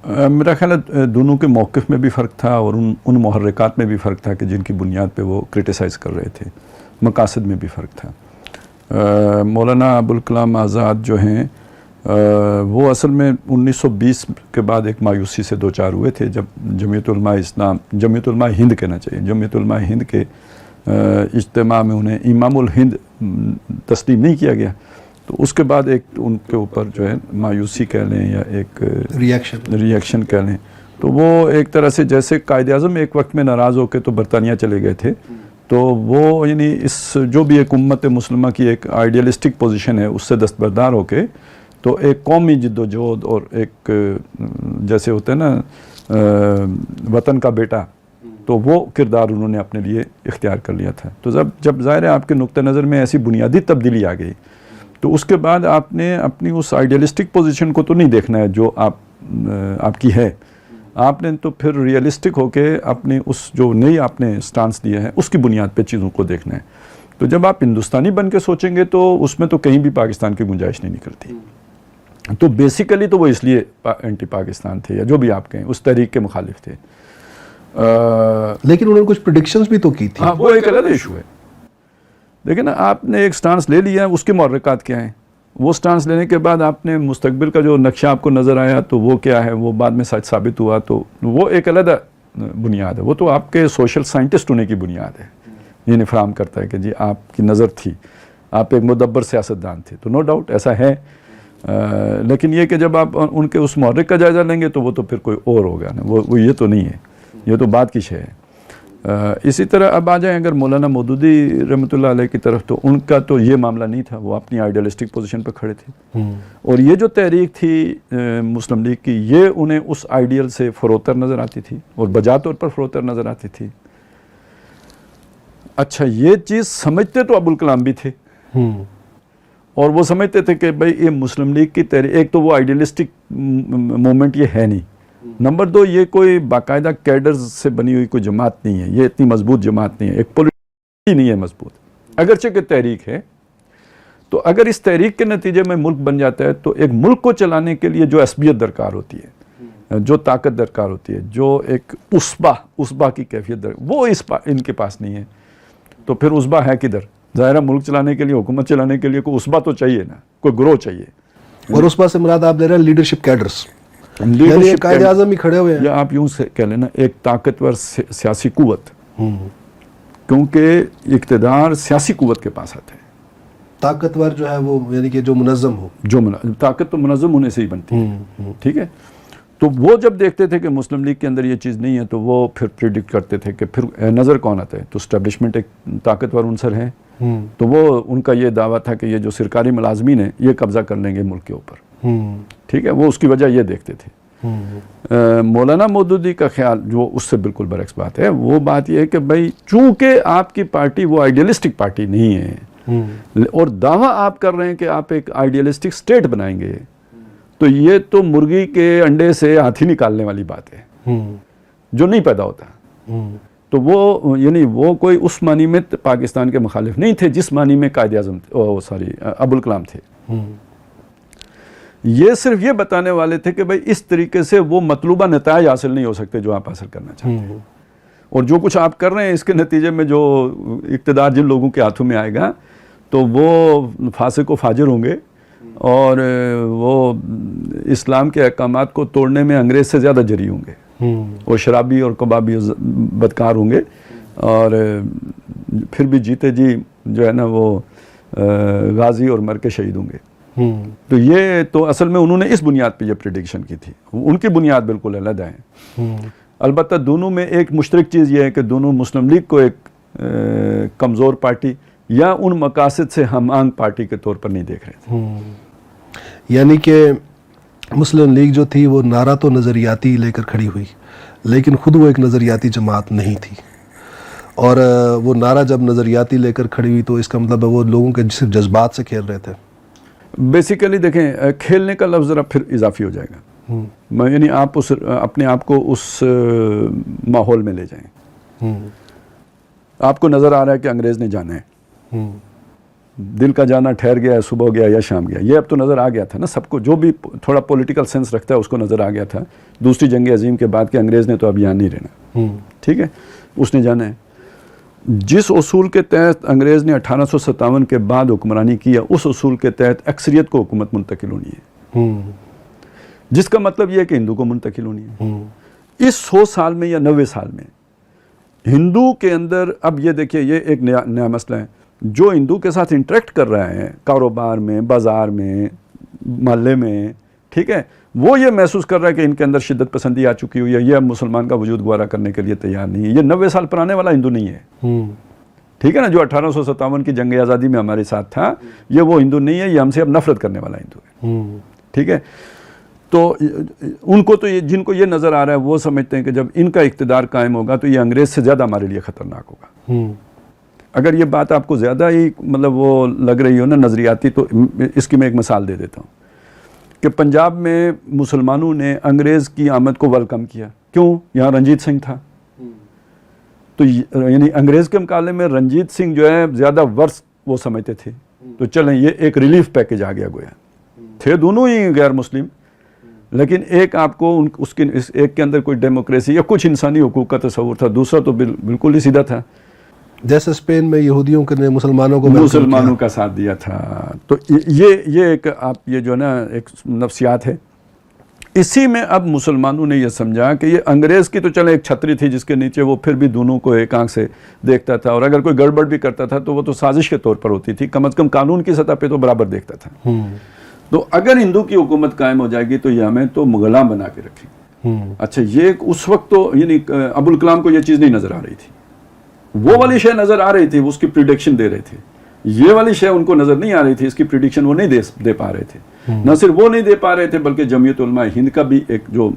میرا خیال ہے دونوں کے موقف میں بھی فرق تھا اور ان محرکات میں بھی فرق تھا کہ جن کی بنیاد پہ وہ کرٹیسائز کر رہے تھے. مقاصد میں بھی فرق تھا. مولانا ابوالکلام آزاد جو ہیں وہ اصل میں 1920 کے بعد ایک مایوسی سے دو چار ہوئے تھے جب جمعیت علماء ہند کہنا چاہیے، جمعیت علماء ہند کے اجتماع میں انہیں امام الہند تسلیم نہیں کیا گیا. تو اس کے بعد ایک ان کے اوپر جو ہے مایوسی کہہ لیں یا ایک ریئیکشن کہہ لیں. تو وہ ایک طرح سے جیسے قائد اعظم ایک وقت میں ناراض ہو کے تو برطانیہ چلے گئے تھے، تو وہ یعنی اس جو بھی ایک امت مسلمہ کی ایک آئیڈیلسٹک پوزیشن ہے اس سے دستبردار ہو کے تو ایک قومی جد و جہد اور ایک جیسے ہوتا ہے نا وطن کا بیٹا، تو وہ کردار انہوں نے اپنے لیے اختیار کر لیا تھا. تو جب ظاہر ہے آپ کے نقطہ نظر میں ایسی بنیادی تبدیلی آ گئی تو اس کے بعد آپ نے اپنی اس آئیڈیلسٹک پوزیشن کو تو نہیں دیکھنا ہے جو آپ کی ہے، آپ نے تو پھر ریئلسٹک ہو کے اپنی اس جو نئی آپ نے سٹانس دیا ہے اس کی بنیاد پہ چیزوں کو دیکھنا ہے. تو جب آپ ہندوستانی بن کے سوچیں گے تو اس میں تو کہیں بھی پاکستان کی گنجائش نہیں نکلتی. تو بیسیکلی تو وہ اس لیے اینٹی پاکستان تھے یا جو بھی آپ کہیں اس تحریک کے مخالف تھے. لیکن انہوں نے کچھ پریڈکشنز بھی تو کی تھی. ہاں وہ ایک الگ ایشو ہے. دیکھیں نا آپ نے ایک سٹانس لے لیا ہے، اس کے محرکات کیا ہیں، وہ سٹانس لینے کے بعد آپ نے مستقبل کا جو نقشہ آپ کو نظر آیا تو وہ کیا ہے، وہ بعد میں سچ ثابت ہوا، تو وہ ایک علیحدہ بنیاد ہے. وہ تو آپ کے سوشل سائنٹسٹ ہونے کی بنیاد ہے، یہ فراہم کرتا ہے کہ جی آپ کی نظر تھی، آپ ایک مدبر سیاستدان تھے. تو نو ڈاؤٹ ایسا ہے، لیکن یہ کہ جب آپ ان کے اس محرک کا جائزہ لیں گے تو وہ تو پھر کوئی اور ہوگا نا، وہ یہ تو نہیں ہے، یہ تو بات کی شے ہے. اسی طرح اب آ جائیں اگر مولانا مودودی رحمۃ اللہ علیہ کی طرف، تو ان کا تو یہ معاملہ نہیں تھا، وہ اپنی آئیڈیلسٹک پوزیشن پہ کھڑے تھے. اور یہ جو تحریک تھی مسلم لیگ کی، یہ انہیں اس آئیڈیل سے فروتر نظر آتی تھی اور بجا طور پر فروتر نظر آتی تھی. اچھا یہ چیز سمجھتے تو ابوالکلام بھی تھے، اور وہ سمجھتے تھے کہ بھائی یہ مسلم لیگ کی تحریک، ایک تو وہ آئیڈیلسٹک مومنٹ یہ ہے نہیں، نمبر دو یہ کوئی باقاعدہ کیڈرز سے بنی ہوئی کوئی جماعت نہیں ہے، یہ اتنی مضبوط جماعت نہیں ہے، ایک پولیٹی نہیں ہے مضبوط، اگرچہ کہ تحریک ہے. تو اگر اس تحریک کے نتیجے میں ملک بن جاتا ہے تو ایک ملک کو چلانے کے لیے جو عصبیت درکار ہوتی ہے، جو طاقت درکار ہوتی ہے، جو ایک اسبا کی کیفیت وہ ان کے پاس نہیں ہے. تو پھر اسبا ہے کدھر؟ ظاہرہ ملک چلانے کے لیے، حکومت چلانے کے لیے کوئی اسبا تو چاہیے نا، کوئی گروہ چاہیے. اور اسبا سے مراد آپ لے رہے ہیں لیڈرشپ کیڈرز، یعنی قائد اعظم ہی کھڑے ہوئے ہیں، یا آپ یوں سے کہہ لینا ایک طاقتور سیاسی قوت، کیونکہ اقتدار سیاسی قوت کے پاس آتا ہے. طاقتور جو ہے وہ یعنی کہ جو منظم ہو، طاقت تو منظم ہونے سے ہی بنتی ہے. ٹھیک ہے. تو وہ جب دیکھتے تھے کہ مسلم لیگ کے اندر یہ چیز نہیں ہے تو وہ پھر پریڈکٹ کرتے تھے کہ پھر نظر کون آتا ہے، تو اسٹیبلشمنٹ ایک طاقتور عنصر ہے. تو وہ ان کا یہ دعویٰ تھا کہ یہ جو سرکاری ملازمین ہیں یہ قبضہ کر لیں گے ملک کے اوپر. ٹھیک ہے، وہ اس کی وجہ یہ دیکھتے تھے. مولانا مودودی کا خیال جو اس سے بالکل برعکس بات ہے، وہ بات یہ ہے کہ بھائی چونکہ آپ کی پارٹی وہ آئیڈیلسٹک پارٹی نہیں ہے اور دعویٰ آپ کر رہے ہیں کہ آپ ایک آئیڈیلسٹک سٹیٹ بنائیں گے، تو یہ تو مرغی کے انڈے سے ہاتھی نکالنے والی بات ہے جو نہیں پیدا ہوتا. تو وہ یعنی وہ کوئی اس معنی میں پاکستان کے مخالف نہیں تھے جس معنی میں قائد اعظم ابوالکلام تھے. یہ صرف یہ بتانے والے تھے کہ بھائی اس طریقے سے وہ مطلوبہ نتائج حاصل نہیں ہو سکتے جو آپ حاصل کرنا چاہتے ہیں، اور جو کچھ آپ کر رہے ہیں اس کے نتیجے میں جو اقتدار جن لوگوں کے ہاتھوں میں آئے گا تو وہ فاسق و فاجر ہوں گے، اور وہ اسلام کے احکامات کو توڑنے میں انگریز سے زیادہ جری ہوں گے، اور شرابی اور کبابی بدکار ہوں گے، اور پھر بھی جیتے جی جو ہے نا وہ غازی اور مر کے شہید ہوں گے. تو یہ تو اصل میں انہوں نے اس بنیاد پہ یہ پریڈکشن کی تھی، ان کی بنیاد بالکل علیحدہ ہے. البتہ دونوں میں ایک مشترک چیز یہ ہے کہ دونوں مسلم لیگ کو ایک کمزور پارٹی یا ان مقاصد سے ہم آہنگ پارٹی کے طور پر نہیں دیکھ رہے تھے. یعنی کہ مسلم لیگ جو تھی وہ نعرہ تو نظریاتی لے کر کھڑی ہوئی، لیکن خود وہ ایک نظریاتی جماعت نہیں تھی، اور وہ نعرہ جب نظریاتی لے کر کھڑی ہوئی تو اس کا مطلب ہے وہ لوگوں کے صرف جذبات سے کھیل رہے تھے. بیسیکلی دیکھیں کھیلنے کا لفظ ذرا پھر اضافی ہو جائے گا، یعنی آپ اپنے آپ کو اس ماحول میں لے جائیں. آپ کو نظر آ رہا ہے کہ انگریز نے جانا ہے، دل کا جانا ٹھہر گیا، صبح گیا یا شام گیا، یہ اب تو نظر آ گیا تھا نا سب کو، جو بھی تھوڑا پولیٹیکل سینس رکھتا ہے اس کو نظر آ گیا تھا دوسری جنگ عظیم کے بعد کہ انگریز نے تو اب یہاں نہیں رہنا، ٹھیک ہے، اس نے جانا ہے۔ جس اصول کے تحت انگریز نے 1857 کے بعد حکمرانی کیا، اس اصول کے تحت اکثریت کو حکومت منتقل ہونی ہے، جس کا مطلب یہ ہے کہ ہندو کو منتقل ہونی ہے۔ اس 100 سال میں یا 90 سال میں ہندو کے اندر، اب یہ دیکھیے یہ ایک نیا مسئلہ ہے، جو ہندو کے ساتھ انٹریکٹ کر رہا ہے کاروبار میں، بازار میں، محلے میں، ٹھیک ہے، وہ یہ محسوس کر رہا ہے کہ ان کے اندر شدت پسندی آ چکی ہوئی ہے، یہ اب مسلمان کا وجود گوارا کرنے کے لیے تیار نہیں ہے۔ یہ 90 سال پرانے والا ہندو نہیں ہے، ٹھیک ہے نا، جو 1857 کی جنگ آزادی میں ہمارے ساتھ تھا، یہ وہ ہندو نہیں ہے، یہ ہم سے اب نفرت کرنے والا ہندو ہے، ٹھیک ہے۔ تو ان کو تو جن کو یہ نظر آ رہا ہے وہ سمجھتے ہیں کہ جب ان کا اقتدار قائم ہوگا تو یہ انگریز سے زیادہ ہمارے لیے خطرناک ہوگا۔ اگر یہ بات آپ کو زیادہ ہی مطلب وہ لگ رہی ہو نا نظریاتی، تو اس کی میں ایک مثال دے دیتا ہوں کہ پنجاب میں مسلمانوں نے انگریز کی آمد کو ویلکم کیا، کیوں؟ یہاں رنجیت سنگھ تھا، تو یعنی انگریز کے مقابلے میں رنجیت سنگھ جو ہے زیادہ ورس وہ سمجھتے تھے، تو چلیں یہ ایک ریلیف پیکج آ گیا گویا، تھے دونوں ہی غیر مسلم، لیکن ایک آپ کو اس ایک کے اندر کوئی ڈیموکریسی یا کچھ انسانی حقوق کا تصور تھا، دوسرا تو بالکل ہی سیدھا تھا، جیسے اسپین میں یہودیوں نے مسلمانوں کا ساتھ دیا تھا۔ تو یہ ایک آپ یہ جو ہے نا ایک نفسیات ہے۔ اسی میں اب مسلمانوں نے یہ سمجھا کہ یہ انگریز کی تو چلے ایک چھتری تھی جس کے نیچے وہ پھر بھی دونوں کو ایک آنکھ سے دیکھتا تھا، اور اگر کوئی گڑبڑ بھی کرتا تھا تو وہ تو سازش کے طور پر ہوتی تھی، کم از کم قانون کی سطح پہ تو برابر دیکھتا تھا۔ تو اگر ہندو کی حکومت قائم ہو جائے گی تو یہ ہمیں تو غلام بنا کے رکھیں گے۔ اچھا، یہ اس وقت تو یعنی ابوالکلام کو یہ چیز نہیں نظر آ رہی تھی، وہ والی شے نظر آ رہی تھی، اس کی پریڈکشن دے رہے تھے، یہ والی شے ان کو نظر نہیں آ رہی تھی، اس کی پریڈکشن وہ نہیں دے پا رہے تھے۔ نہ صرف وہ نہیں دے پا رہے تھے بلکہ جمعیت علماء ہند کا بھی ایک جو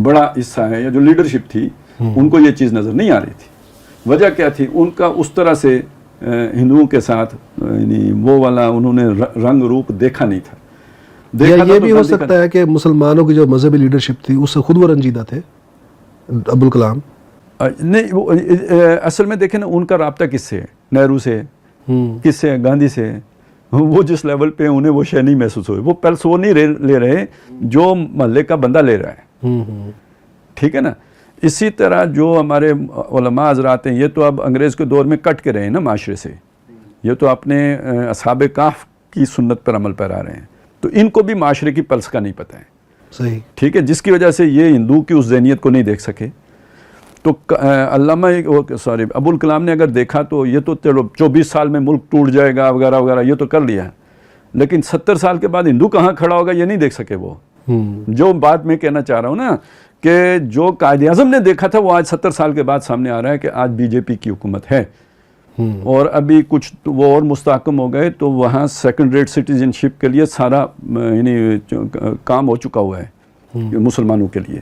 بڑا حصہ ہے یا جو لیڈرشپ تھی، ان کو یہ چیز نظر نہیں آ رہی تھی۔ وجہ کیا تھی؟ ان کا اس طرح سے ہندوؤں کے ساتھ یعنی وہ والا انہوں نے رنگ روپ دیکھا نہیں تھا۔ یہ بھی ہو سکتا ہے کہ مسلمانوں کی جو مذہبی لیڈرشپ تھی اس سے خود وہ رنجیدہ تھے ابوالکلام؟ نہیں، اصل میں دیکھیں نا، ان کا رابطہ کس سے ہے؟ نہرو سے، کس سے؟ گاندھی سے۔ وہ جس لیول پہ انہیں وہ شے نہیں محسوس ہوئی، وہ پلس وہ نہیں لے رہے جو محلے کا بندہ لے رہا ہے، ٹھیک ہے نا۔ اسی طرح جو ہمارے علماء حضرات ہیں، یہ تو اب انگریز کے دور میں کٹ کے رہے ہیں نا معاشرے سے، یہ تو اپنے اصحاب کہف کی سنت پر عمل پیرا رہے ہیں، تو ان کو بھی معاشرے کی پلس کا نہیں پتہ ہے، صحیح، ٹھیک ہے، جس کی وجہ سے یہ ہندو کی اس ذہنیت کو نہیں دیکھ سکے۔ تو علامہ ابوالکلام نے اگر دیکھا تو یہ تو چلو 24 سال میں ملک ٹوٹ جائے گا وغیرہ وغیرہ، یہ تو کر لیا، لیکن 70 سال کے بعد ہندو کہاں کھڑا ہوگا یہ نہیں دیکھ سکے وہ۔ جو بات میں کہنا چاہ رہا ہوں نا کہ جو قائد اعظم نے دیکھا تھا وہ آج 70 سال کے بعد سامنے آ رہا ہے کہ آج بی جے پی کی حکومت ہے، اور ابھی کچھ وہ اور مستحکم ہو گئے تو وہاں سیکنڈ ریٹ سٹیزن شپ کے لیے سارا یعنی کام ہو چکا ہوا ہے مسلمانوں کے لیے،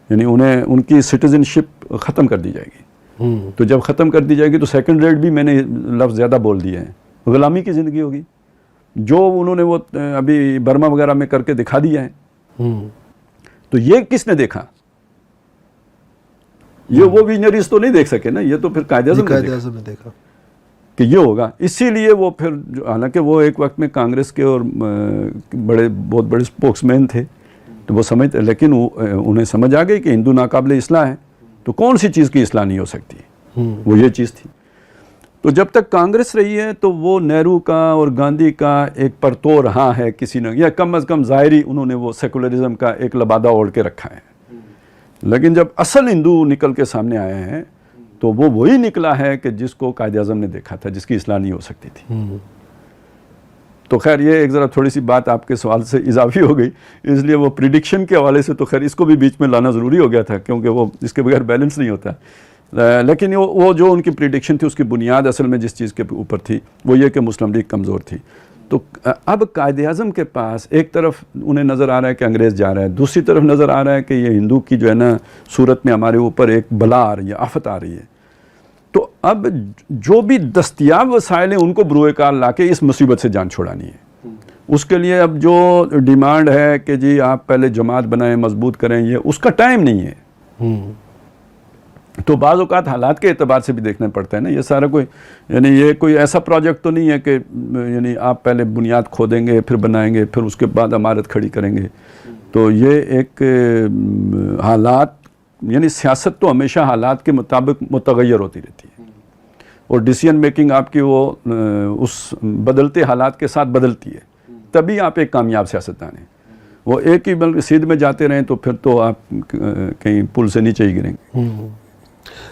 یعنی انہیں ان کی سٹیزن شپ ختم کر دی جائے گی۔ تو جب ختم کر دی جائے گی تو سیکنڈ ریٹ بھی، میں نے لفظ زیادہ بول دیا ہے، غلامی کی زندگی ہوگی، جو انہوں نے وہ ابھی برما وغیرہ میں کر کے دکھا دیا ہے۔ تو یہ کس نے دیکھا؟ یہ وہ ویژنریز تو نہیں دیکھ سکے نا، یہ تو پھر قائد اعظم نے دیکھا کہ یہ ہوگا۔ اسی لیے وہ پھر حالانکہ وہ ایک وقت میں کانگریس کے اور بہت بڑے اسپوکس مین تھے، تو وہ سمجھتے، لیکن انہیں سمجھ آ گئی کہ ہندو ناقابل اصلاح ہے، تو کون سی چیز کی اصلاح نہیں ہو سکتی، وہ یہ چیز تھی۔ تو جب تک کانگریس رہی ہے تو وہ نہرو کا اور گاندھی کا ایک پرتو رہا ہے کسی نے، یا کم از کم ظاہری انہوں نے وہ سیکولرزم کا ایک لبادہ اوڑھ کے رکھا ہے، لیکن جب اصل ہندو نکل کے سامنے آئے ہیں تو وہ وہی نکلا ہے کہ جس کو قائد اعظم نے دیکھا تھا، جس کی اصلاح نہیں ہو سکتی تھی۔ تو خیر یہ ایک ذرا تھوڑی سی بات آپ کے سوال سے اضافی ہو گئی، اس لیے وہ پریڈکشن کے حوالے سے تو خیر اس کو بھی بیچ میں لانا ضروری ہو گیا تھا، کیونکہ وہ اس کے بغیر بیلنس نہیں ہوتا۔ لیکن وہ جو ان کی پریڈکشن تھی اس کی بنیاد اصل میں جس چیز کے اوپر تھی وہ یہ کہ مسلم لیگ کمزور تھی۔ تو اب قائد اعظم کے پاس ایک طرف انہیں نظر آ رہا ہے کہ انگریز جا رہا ہے، دوسری طرف نظر آ رہا ہے کہ یہ ہندو کی جو ہے نا صورت میں ہمارے اوپر ایک بلا آ رہی ہے، آفت آ رہی ہے۔ تو اب جو بھی دستیاب وسائل ہیں ان کو بروئے کار لا کے اس مصیبت سے جان چھوڑانی ہے۔ اس کے لیے اب جو ڈیمانڈ ہے کہ جی آپ پہلے جماعت بنائیں، مضبوط کریں، یہ اس کا ٹائم نہیں ہے، تو بعض اوقات حالات کے اعتبار سے بھی دیکھنا پڑتا ہے نا. یہ سارا کوئی یعنی یہ کوئی ایسا پروجیکٹ تو نہیں ہے کہ یعنی آپ پہلے بنیاد کھودیں گے پھر بنائیں گے پھر اس کے بعد عمارت کھڑی کریں گے. تو یہ ایک حالات یعنی سیاست تو ہمیشہ حالات کے مطابق متغیر ہوتی رہتی ہے اور ڈیسیژن میکنگ آپ کی وہ اس بدلتے حالات کے ساتھ بدلتی ہے, تبھی آپ ایک کامیاب سیاستدان ہیں. وہ ایک ہی بلکہ سیدھ میں جاتے رہیں تو پھر تو آپ کہیں پل سے نیچے ہی گریں گے.